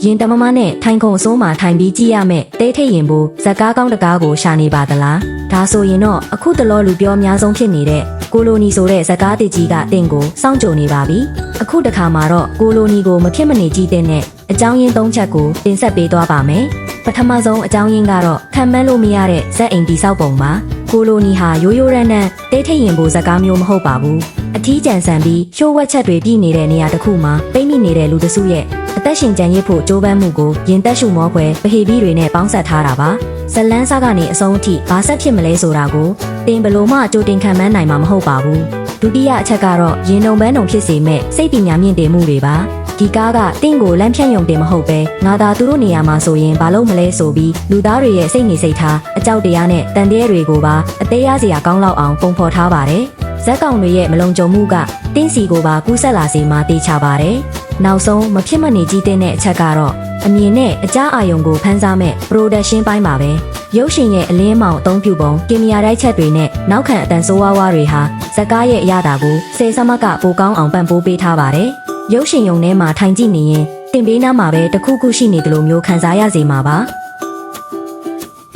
ရင်တမမနဲ့ထိုင်ခုံအစိုးမှာထိုင်ပြီးကြည့်ရမယ်တဲထိတ်ရင်ဘူးဇက်ကားကောင်းတကားကိုရှာနေပါသလားဒါဆိုရင်တော့အခုတလောလူပြောအများဆုံးဖြစ်နေတဲ့ကိုလိုနီဆိုတဲ့ဇက်ကားတစ်ကြီးကတင့်ကိုစောင့်ကြိုနေပါပြီအခုတခါမှာတော့ကိုလိုနီကိုမဖြစ်မနေကြည့်တဲ့အကြောင်းရင်း၃ချက်ကိုတင်ဆက်ပေးသွားပါမယ်ပထမဆုံးအကြောင်းရင်းကတော့ခံမှန်းလို့မရတဲ့ဇက်အိမ်တိဆောက်ပုံပါကိုလိုနီဟာရိုးရိုးရမ်းရမ်းတဲထိတ်ရင်ဘူးဇက်ကားမျိုးမဟုတ်ပါဘူးအထီးကျန်ဆန်ပြီးရှိုးဝက်ချက်တွေပြည်နေတဲ့နေရာတစ်ခုမှာပိတ်မိနေတဲ့လူတစုရဲ့အသက်ရှင်ကြံရစ်ဖို့ကြိုးပမ်းမှုကိုရင်သက်ရှုမောဖွယ်ပဟေပြီးတွေနဲ့ပေါင်းစပ်ထားတာပါဇလန်းစားကနေအဆုံးအထိဘာဆက်ဖြစ်မလဲဆိုတာကိုတင်ဘလို့မှကြိုတင်ခံမှန်းနိုင်မှာမဟုတ်ပါဘူးဒုတိယအချက်ကတော့ရင်ုံပန်းုံဖြစ်စေမဲ့စိတ်ပညာမြင့်တင်မှုတွေပါဒီကားကတင့်ကိုလမ်းဖြန့်ယုံတင်မဟုတ်ပဲငါသာသူတို့နေရာမှာဆိုရင်ဘာလို့မလဲဆိုပြီးလူသားတွေရဲ့စိတ်နေစိတ်ထားအကြောက်တရားနဲ့တန်တရားတွေကိုပါအသေးရစရာကောင်းလောက်အောင်ပုံဖော်ထားပါတယ်ဇက်ကောင်တွေရဲ့မလုံခြုံမှုကတင်းစီကိုပါကူးဆက်လာစေမှာတေချာပါတယ်နောက်ဆုံးမဖြစ်မနေကြီးတဲ့အချက်ကတော့အမြင်နဲ့အကြားအာရုံကိုဖန်ဆားမဲ့ production ပိုင်းပါပဲရုပ်ရှင်ရဲ့အလင်းမောင်အသုံးပြုပုံကင်မရာတိုက်ချက်တွေနဲ့နောက်ခံအတန်ဆိုးဝါးတွေဟာဇက်ကားရဲ့အရသာကိုဆယ်စမကပိုကောင်းအောင်ပံ့ပိုးပေးထားပါတယ်ရုပ်ရှင်ရုံထဲမှာထိုင်ကြည့်နေရင်တင်ပေးနားမှာပဲတခုခုရှိနေတယ်လို့မျိုးခံစားရစေမှာပါ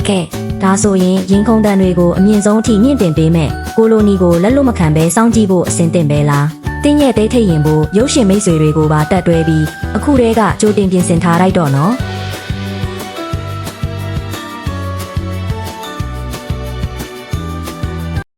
ကဲဒါဆိုရင်ရင်ခုန်တန်တွေကိုအမြင့်ဆုံးအထိမြင့်တင်ပေးမဲ့ကိုလိုနီကိုလက်လွတ်မခံပဲစောင့်ကြည့်ဖို့အဆင်သင့်ပဲလားတင်းရဲ့ဒိတ်ထိတ်ရင်ဖို့ရုပ်ရှင်မိတ်ဆွေတွေကိုပါတက်တွဲပြီးအခုတည်းကကြိုတင်ပြင်ဆင်ထားလိုက်တော့နော်